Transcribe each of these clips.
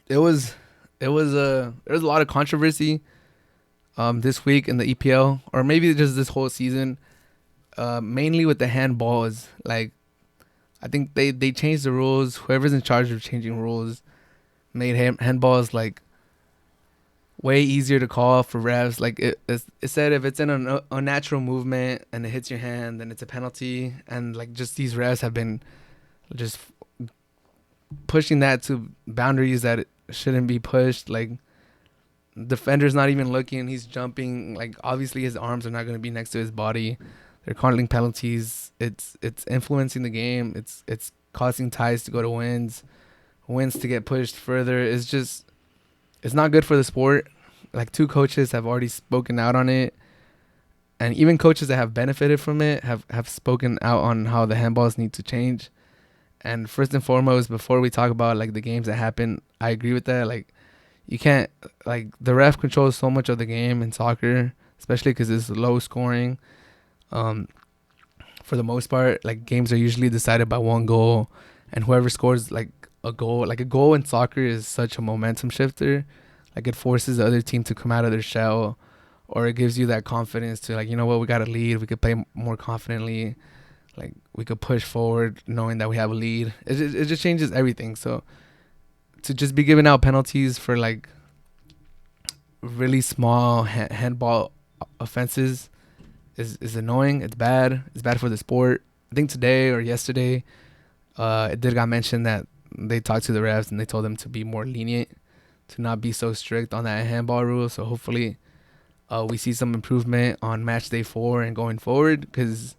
it was there was a lot of controversy this week in the EPL, or maybe just this whole season. Mainly with the handballs. Like I think they changed the rules. Whoever's in charge of changing rules made handballs like way easier to call for refs. Like it said if it's in an unnatural movement and it hits your hand, then it's a penalty. And like just these refs have been just pushing that to boundaries that it shouldn't be pushed. Like defender's not even looking, he's jumping. Like obviously his arms are not going to be next to his body. They're calling penalties. It's influencing the game. It's causing ties to go to wins to get pushed further. It's not good for the sport. Like two coaches have already spoken out on it, and even coaches that have benefited from it have spoken out on how the handballs need to change. And first and foremost, before we talk about like the games that happen, I agree with that. Like you can't, like the ref controls so much of the game in soccer, especially because it's low scoring. Um, for the most part, like games are usually decided by one goal, and whoever scores like a goal in soccer is such a momentum shifter. Like it forces the other team to come out of their shell, or it gives you that confidence to like, you know what, we got a lead, we could play more confidently, like we could push forward knowing that we have a lead. It just changes everything. So to just be giving out penalties for like really small handball offenses is annoying. It's bad. It's bad for the sport. I think today or yesterday, it did got mentioned that they talked to the refs and they told them to be more lenient, to not be so strict on that handball rule. So hopefully, we see some improvement on match day 4 and going forward. Because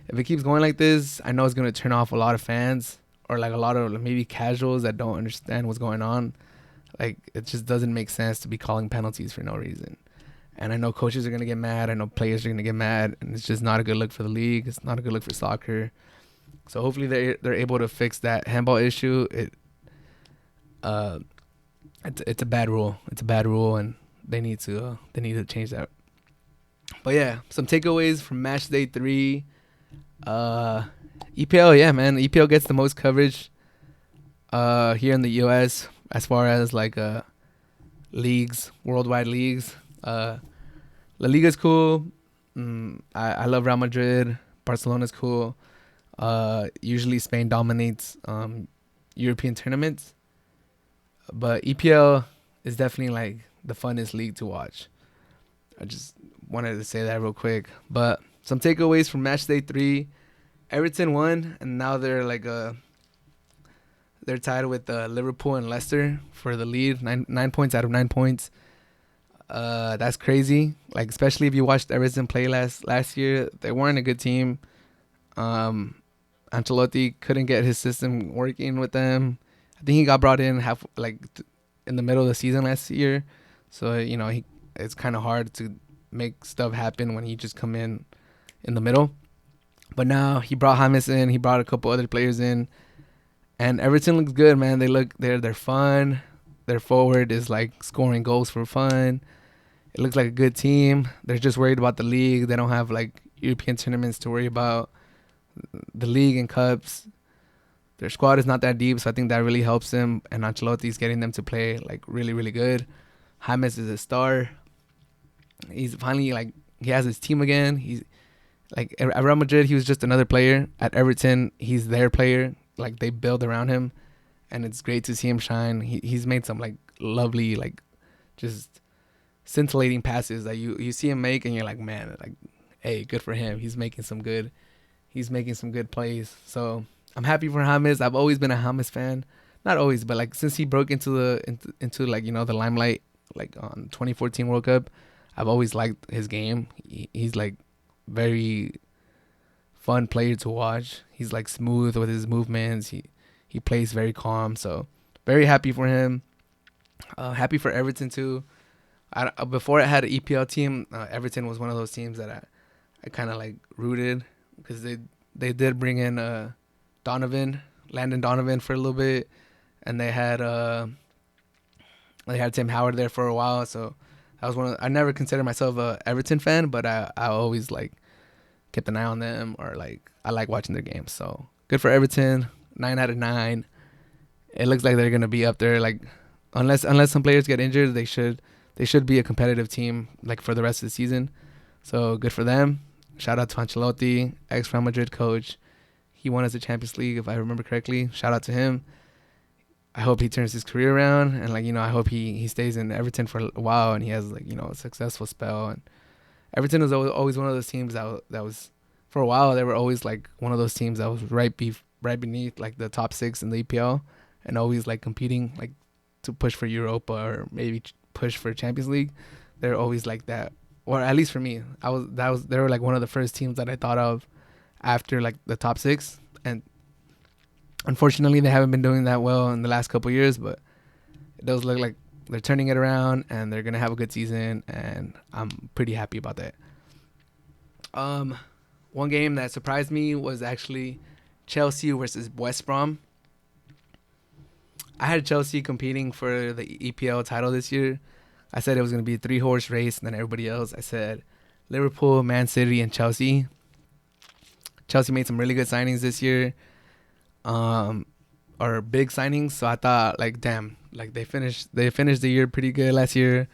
if it keeps going like this, I know it's gonna turn off a lot of fans, or like a lot of maybe casuals that don't understand what's going on. Like it just doesn't make sense to be calling penalties for no reason. And I know coaches are gonna get mad. I know players are gonna get mad, and it's just not a good look for the league. It's not a good look for soccer. So hopefully they're able to fix that handball issue. Uh it's a bad rule. It's a bad rule, and they need to change that. But yeah, some takeaways from match day 3. Uh, EPL, yeah, man. EPL gets the most coverage here in the US as far as like leagues, worldwide leagues. La Liga's cool. I love Real Madrid. Barcelona's cool. Usually Spain dominates European tournaments, but EPL is definitely like the funnest league to watch. I just wanted to say that real quick. But some takeaways from match day 3: Everton won, and now they're tied with Liverpool and Leicester for the lead. Nine points out of 9 points. That's crazy. Like especially if you watched Everton play last year, they weren't a good team. Um, Ancelotti couldn't get his system working with them. I think he got brought in in the middle of the season last year, so it's kind of hard to make stuff happen when he just come in the middle. But now he brought James in. He brought a couple other players in, and Everton looks good, man. They're fun. Their forward is like scoring goals for fun. It looks like a good team. They're just worried about the league. They don't have like European tournaments to worry about. The league and cups. Their squad is not that deep, so I think that really helps them. And Ancelotti's getting them to play like really, really good. James is a star. He's finally like he has his team again. He's like at Real Madrid, he was just another player. At Everton, he's their player. Like they build around him, and it's great to see him shine. He's made some like lovely like just scintillating passes that you see him make, and you're like, man, like, hey, good for him. He's making some good plays. So I'm happy for James. I've always been a James fan. Not always, but like since he broke into like the limelight like on 2014 World Cup, I've always liked his game. He's like very fun player to watch. He's like smooth with his movements. He plays very calm. So very happy for him. Happy for Everton too. Before I had an EPL team, Everton was one of those teams that I kind of like rooted, because they did bring in Landon Donovan for a little bit, and they had Tim Howard there for a while. So that was I never considered myself a Everton fan, but I always like kept an eye on them, or like I like watching their games. So good for Everton. 9 out of 9. It looks like they're gonna be up there like unless some players get injured, they should be a competitive team like for the rest of the season. So good for them. Shout out to Ancelotti, ex Real Madrid coach. He won us the Champions League, if I remember correctly. Shout out to him. I hope he turns his career around, and I hope he stays in Everton for a while and he has a successful spell. And Everton was always one of those teams that was for a while they were always like one of those teams that was right beneath like the top 6 in the EPL, and always like competing like to push for Europa or maybe push for Champions League. They're always like that, or at least for me, they were like one of the first teams that I thought of after like the top 6. And unfortunately, they haven't been doing that well in the last couple of years, but it does look like they're turning it around and they're gonna have a good season, and I'm pretty happy about that. One game that surprised me was actually Chelsea versus West Brom. I had Chelsea competing for the EPL title this year. I said it was going to be a 3-horse race, and then everybody else, I said Liverpool, Man City, and Chelsea. Chelsea made some really good signings this year, or big signings. So I thought, like, damn, like they finished the year pretty good last year.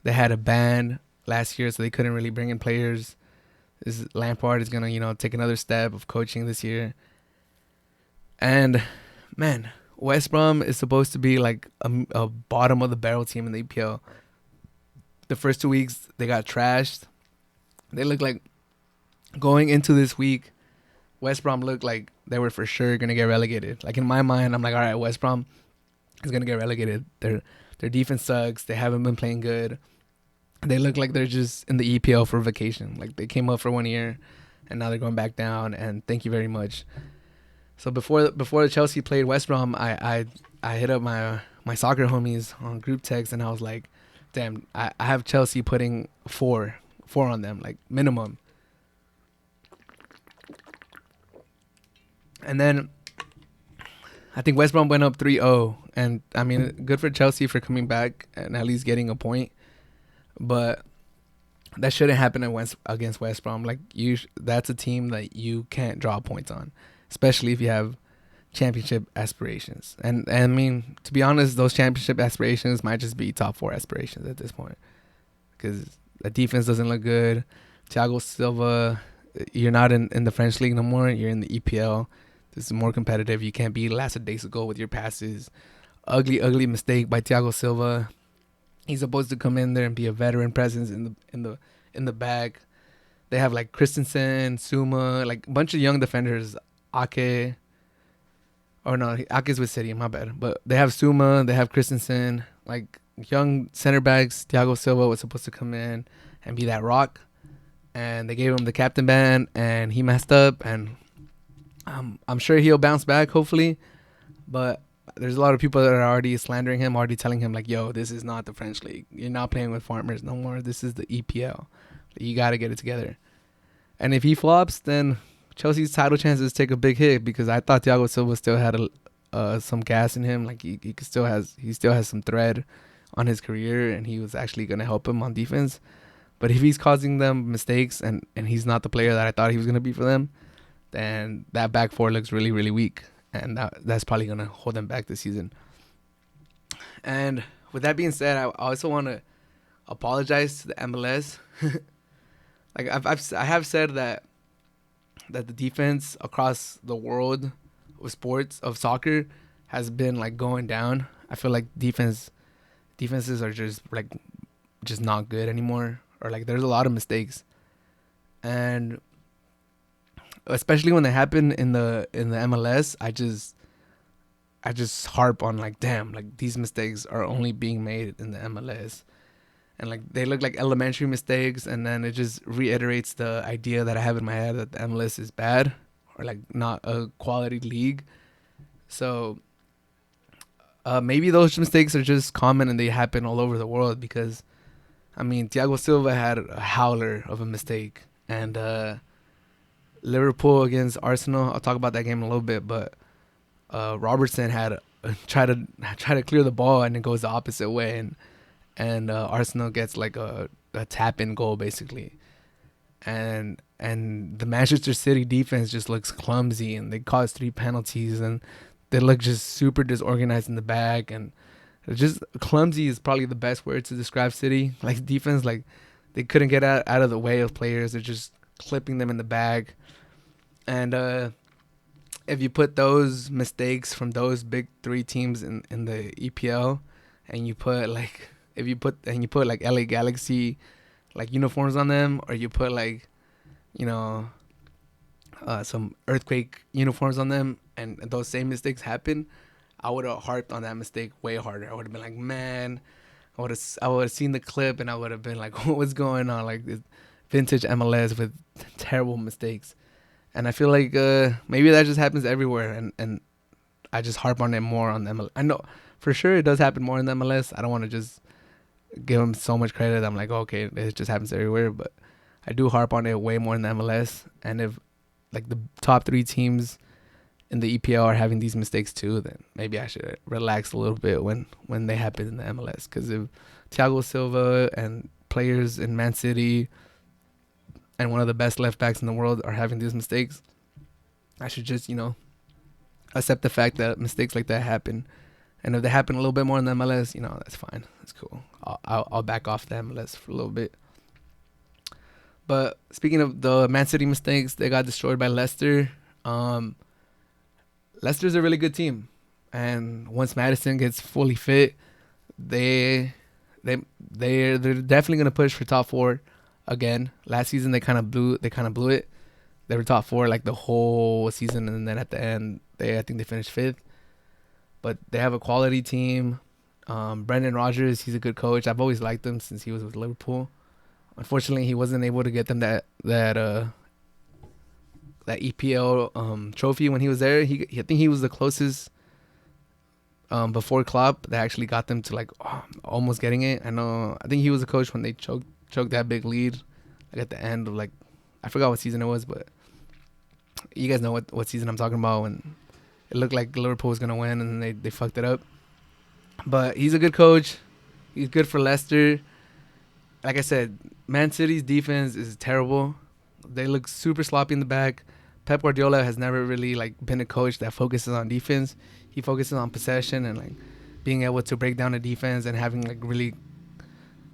They had a ban last year, so they couldn't really bring in players. This Lampard is gonna, take another step of coaching this year. And man, West Brom is supposed to be like a bottom of the barrel team in the EPL. The first 2 weeks they got trashed. They look like going into this week, West Brom looked like they were for sure gonna get relegated. Like in my mind, I'm like, all right, West Brom is gonna get relegated. Their defense sucks. They haven't been playing good. They look like they're just in the EPL for vacation. Like they came up for 1 year, and now they're going back down. And thank you very much. So before Chelsea played West Brom, I hit up my soccer homies on group text, and I was like, damn, I have Chelsea putting four on them, like minimum. And then I think West Brom went up 3-0, and I mean, good for Chelsea for coming back and at least getting a point. But that shouldn't happen against West Brom. Like that's a team that you can't draw points on, especially if you have championship aspirations. And I mean, to be honest, those championship aspirations might just be top 4 aspirations at this point, because the defense doesn't look good. Thiago Silva, you're not in the French league no more. You're in the EPL. This is more competitive. You can't be lackadaisical with your passes. Ugly mistake by Thiago Silva. He's supposed to come in there and be a veteran presence in the back. They have like Christensen, Suma, like a bunch of young defenders. Ake. Oh no, Ake's with City, my bad. But they have Suma, they have Christensen, like young center backs. Thiago Silva was supposed to come in and be that rock, and they gave him the captain ban, and he messed up. And I'm sure he'll bounce back, hopefully. But there's a lot of people that are already slandering him, already telling him like, yo, this is not the French league. You're not playing with farmers no more. This is the EPL. You got to get it together. And if he flops, then Chelsea's title chances take a big hit, because I thought Thiago Silva still had some gas in him. Like he still has some thread on his career, and he was actually going to help him on defense. But if he's causing them mistakes and he's not the player that I thought he was going to be for them, then that back 4 looks really, really weak. And that's probably going to hold them back this season. And with that being said, I also want to apologize to the MLS. Like I have said that the defense across the world of sports, of soccer, has been like going down. I feel like defenses are just not good anymore, or like there's a lot of mistakes. And especially when they happen in the MLS, I just harp on like, damn, like these mistakes are only being made in the MLS, and like they look like elementary mistakes, and then it just reiterates the idea that I have in my head that the MLS is bad, or like not a quality league. So maybe those mistakes are just common and they happen all over the world, because I mean, Thiago Silva had a howler of a mistake, and Liverpool against Arsenal, I'll talk about that game in a little bit, but Robertson had try to clear the ball, and it goes the opposite way, and Arsenal gets like a tap-in goal basically, and the Manchester City defense just looks clumsy, and they caused 3 penalties, and they look just super disorganized in the back, and It's just clumsy is probably the best word to describe City. Like defense, like they couldn't get out of the way of players. They're just clipping them in the bag. And if you put those mistakes from those big three teams in the EPL, and you put like if you put and you put like LA Galaxy like uniforms on them, or you put like you know some earthquake uniforms on them, and those same mistakes happen, I would have harped on that mistake way harder. I would have been like, man, I would have seen the clip and I would have been like, what's going on? Like this vintage MLS with terrible mistakes. And I feel like maybe that just happens everywhere, and I just harp on it more on the MLS. I know for sure it does happen more in the MLS. I don't want to just give them so much credit. I'm like, okay, it just happens everywhere, but I do harp on it way more in the MLS. And if like the top three teams in the EPL are having these mistakes too, then maybe I should relax a little bit when they happen in the MLS. Because if Thiago Silva and players in Man City and one of the best left backs in the world are having these mistakes, I should just, accept the fact that mistakes like that happen. And if they happen a little bit more in the MLS, that's fine. That's cool. I'll back off the MLS for a little bit. But speaking of the Man City mistakes, they got destroyed by Leicester. Leicester's a really good team, and once Maddison gets fully fit, they're definitely gonna push for top four again. Last season they kind of blew it. They were top four like the whole season, and then at the end I think they finished fifth. But they have a quality team. Brendan Rodgers, he's a good coach. I've always liked him since he was with Liverpool. Unfortunately, he wasn't able to get them that EPL trophy when he was there. I think he was the closest before Klopp that actually got them to like almost getting it. I think he was the coach when they choked that big lead like at the end of like I forgot what season it was, but you guys know what season I'm talking about when it looked like Liverpool was gonna win and then they fucked it up. But he's a good coach. He's good for Leicester. Like I said, Man City's defense is terrible. They look super sloppy in the back. Pep Guardiola has never really like been a coach that focuses on defense. He focuses on possession and like being able to break down the defense and having like really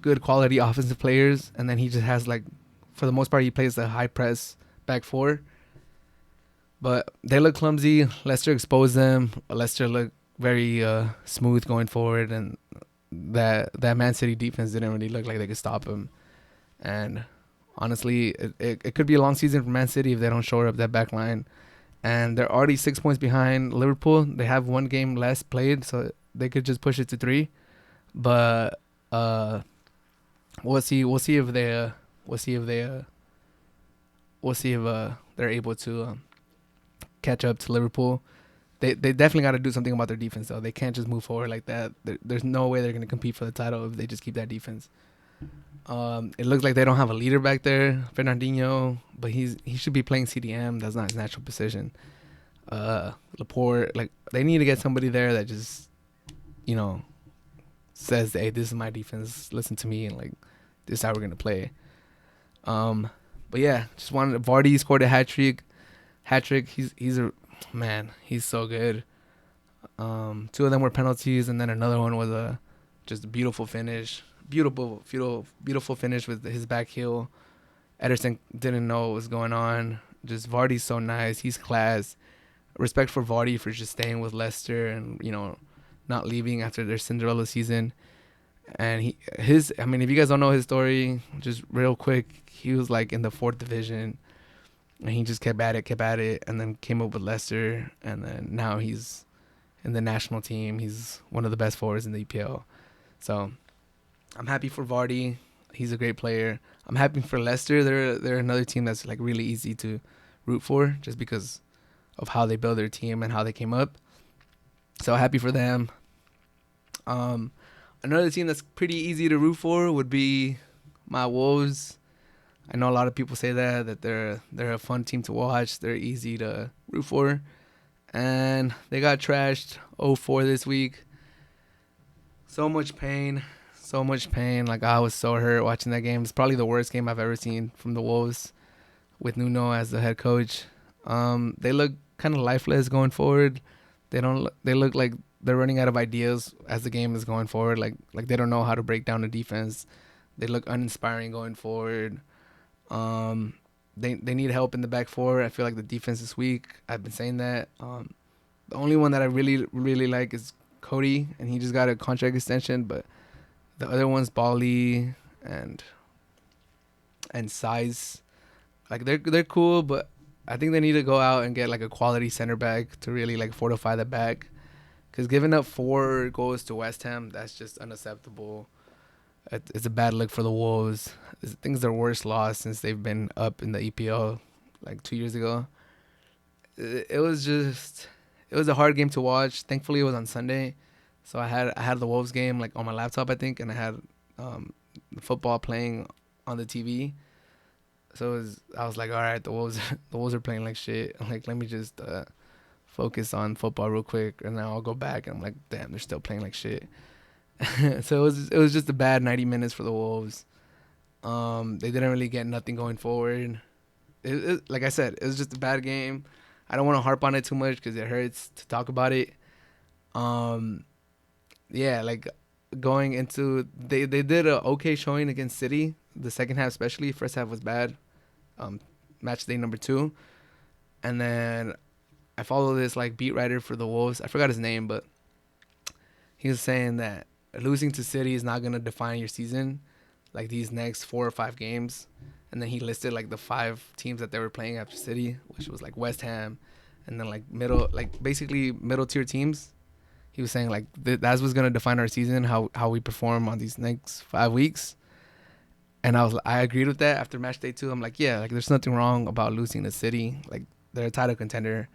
good quality offensive players. And then he just has like, for the most part, he plays the high press back four. But they look clumsy. Leicester exposed them. Leicester looked very smooth going forward, and that Man City defense didn't really look like they could stop him. And honestly, it could be a long season for Man City if they don't shore up that back line. And they're already 6 points behind Liverpool. They have one game less played, so they could just push it to 3. But we'll see if they're able to catch up to Liverpool. They definitely got to do something about their defense, though. They can't just move forward like that. There's no way they're going to compete for the title if they just keep that defense. It looks like they don't have a leader back there, Fernandinho, but he should be playing CDM. That's not his natural position. Laporte, like they need to get somebody there that just, says, "Hey, this is my defense. Listen to me," and like this is how we're gonna play. But yeah, just wanted Vardy scored a hat trick. He's a man. He's so good. 2 of them were penalties, and then another one was just a beautiful finish. Beautiful finish with his back heel. Ederson didn't know what was going on. Just Vardy's so nice. He's class. Respect for Vardy for just staying with Leicester and not leaving after their Cinderella season. And if you guys don't know his story, just real quick, he was like in the 4th division, and he just kept at it, and then came up with Leicester, and then now he's in the national team. He's one of the best forwards in the EPL. So I'm happy for Vardy. He's a great player. I'm happy for Leicester. They're another team that's like really easy to root for just because of how they build their team and how they came up. So happy for them. Another team that's pretty easy to root for would be my Wolves. I know a lot of people say that they're a fun team to watch. They're easy to root for. And they got trashed 0-4 this week. So much pain. Like, I was so hurt watching that game. It's probably the worst game I've ever seen from the Wolves with Nuno as the head coach. They look kind of lifeless going forward. They look like they're running out of ideas as the game is going forward. Like they don't know how to break down the defense. They look uninspiring going forward. Um, they need help in the back four. I feel like the defense is weak. I've been saying that. The only one that I really like is Cody, and he just got a contract extension. But the other ones, Bali and Size, like they're cool, but I think they need to go out and get like a quality center back to really like fortify the back. Because giving up 4 goals to West Ham, that's just unacceptable. It's a bad look for the Wolves. I think it's their worst loss since they've been up in the EPL like 2 years ago. It was a hard game to watch. Thankfully, it was on Sunday, so I had the Wolves game like on my laptop, I think, and I had the football playing on the TV. So I was like, all right, the Wolves are playing like shit. I'm like, let me just focus on football real quick, and then I'll go back. And I'm like, damn, they're still playing like shit. So it was just a bad 90 minutes for the Wolves. They didn't really get nothing going forward. Like I said, it was just a bad game. I don't want to harp on it too much because it hurts to talk about it. Yeah, like going into they did a okay showing against City. The second half, especially, first half was bad. Match day number 2, and then I follow this like beat writer for the Wolves. I forgot his name, but he was saying that losing to City is not gonna define your season, like these next 4 or 5 games. And then he listed like the 5 teams that they were playing after City, which was like West Ham, and then like basically middle tier teams. He was saying like that's what's gonna define our season, how we perform on these next 5 weeks. And I agreed with that after match day 2. I'm like, yeah, like there's nothing wrong about losing to City. Like they're a title contender,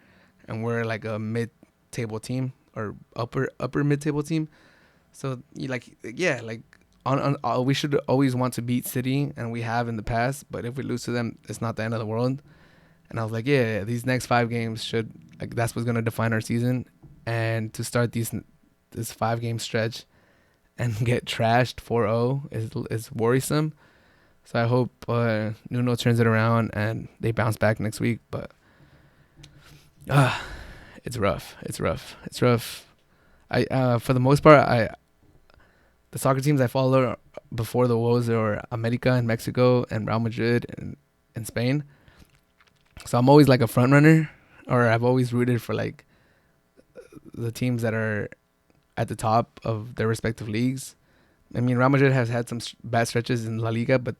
and we're like a mid-table team or upper mid-table team. So like we should always want to beat City, and we have in the past. But if we lose to them, it's not the end of the world. And I was like, yeah, these next 5 games should that's what's gonna define our season. And to start this 5-game stretch and get trashed 4-0 is worrisome. So I hope Nuno turns it around and they bounce back next week. But it's rough. It's rough. I for the most part, the soccer teams I follow before the Wolves are America in Mexico and Real Madrid in Spain. So I'm always like a front runner, or I've always rooted for like the teams that are at the top of their respective leagues. I mean, Real Madrid has had some bad stretches in La Liga, but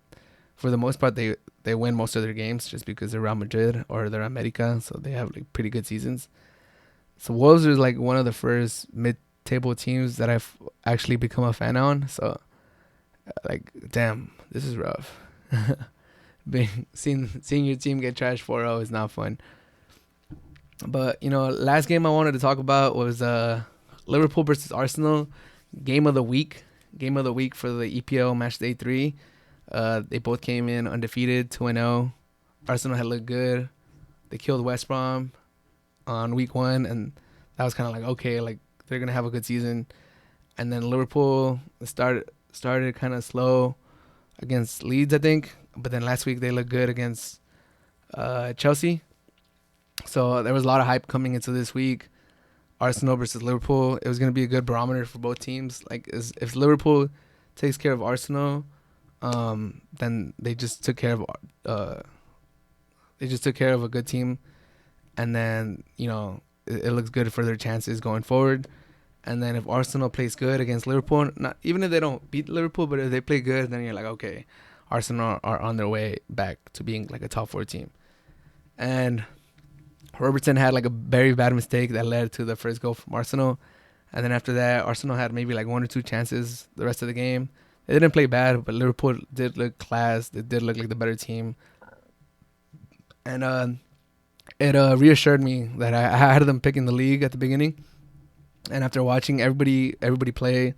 for the most part, they win most of their games just because they're Real Madrid or they're America, so they have like pretty good seasons. So Wolves is like one of the first mid-table teams that I've actually become a fan on. So, like, damn, this is rough. Seeing your team get trashed 4-0 is not fun. But last game I wanted to talk about was Liverpool versus Arsenal, game of the week for the EPL match day 3. They both came in undefeated, 2-0. Arsenal had looked good. They killed West Brom on week 1, and that was kind of like, okay, like they're gonna have a good season. And then Liverpool started kind of slow against Leeds, I think, but then last week they looked good against Chelsea. So there was a lot of hype coming into this week. Arsenal versus Liverpool. It was going to be a good barometer for both teams. Like, if Liverpool takes care of Arsenal, then they just took care of a good team, and then it looks good for their chances going forward. And then if Arsenal plays good against Liverpool, not even if they don't beat Liverpool, but if they play good, then you're like, okay, Arsenal are on their way back to being like a top 4 team. And Robertson had like a very bad mistake that led to the first goal from Arsenal. And then after that, Arsenal had maybe like 1 or 2 chances the rest of the game. They didn't play bad, but Liverpool did look class. They did look like the better team. And it reassured me that I had them picking the league at the beginning. And after watching everybody play,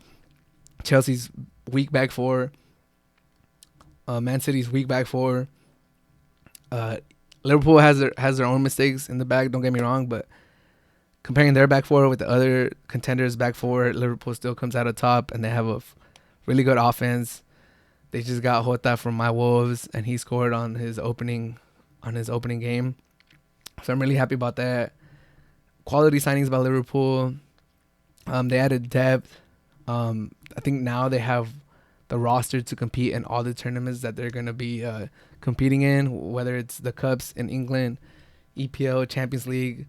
Chelsea's weak back 4, Man City's weak back 4, Liverpool has their own mistakes in the back, don't get me wrong, but comparing their back 4 with the other contenders' back 4, Liverpool still comes out of top, and they have a really good offense. They just got Jota from my Wolves, and he scored on his opening game. So I'm really happy about that. Quality signings by Liverpool. They added depth. I think now they have the roster to compete in all the tournaments that they're gonna be competing in, whether it's the cups in England, EPL, Champions League,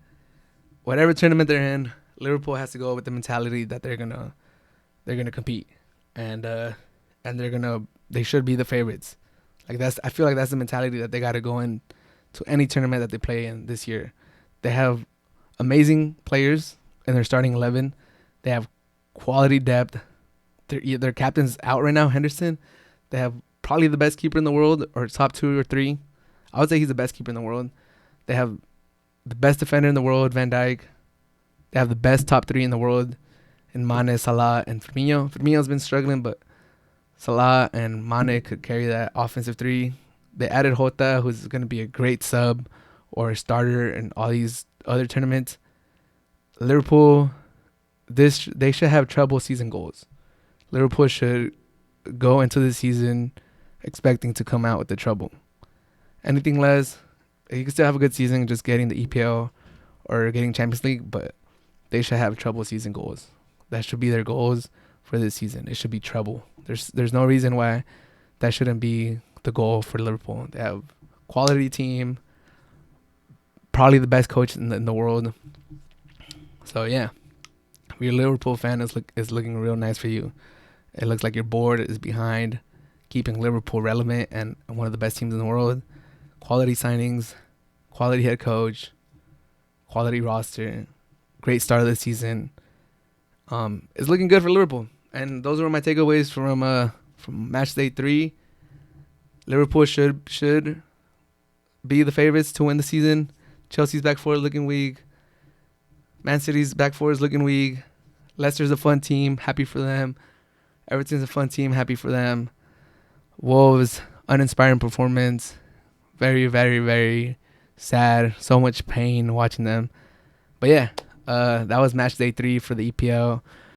whatever tournament they're in. Liverpool has to go with the mentality that they're gonna compete, and they should be the favorites. Like I feel like that's the mentality that they got to go in to any tournament that they play in this year. They have amazing players in their starting 11. They have quality depth. Their captain's out right now, Henderson. They have probably the best keeper in the world, or top 2 or 3. I would say he's the best keeper in the world. They have the best defender in the world, Van Dijk. They have the best top 3 in the world in Mane, Salah, and Firmino. Firmino's been struggling, but Salah and Mane could carry that offensive 3. They added Jota, who's going to be a great sub or a starter in all these other tournaments. Liverpool, they should have trouble season goals. Liverpool should go into the season expecting to come out with the trouble. Anything less, you can still have a good season just getting the EPL or getting Champions League, but they should have trouble season goals. That should be their goals for this season. It should be trouble. There's no reason why that shouldn't be the goal for Liverpool. They have quality team, probably the best coach in the world. So yeah, if you're a Liverpool fan, is looking real nice for you. It looks like your board is behind keeping Liverpool relevant and one of the best teams in the world. Quality signings, quality head coach, quality roster, great start of the season. It's looking good for Liverpool. And those were my takeaways from match day 3. Liverpool should be the favorites to win the season. Chelsea's back four looking weak. Man City's back four is looking weak. Leicester's a fun team, happy for them. Everton's a fun team, happy for them. Wolves, uninspiring performance. Very, very, very sad. So much pain watching them. But yeah, that was match day 3 for the EPL.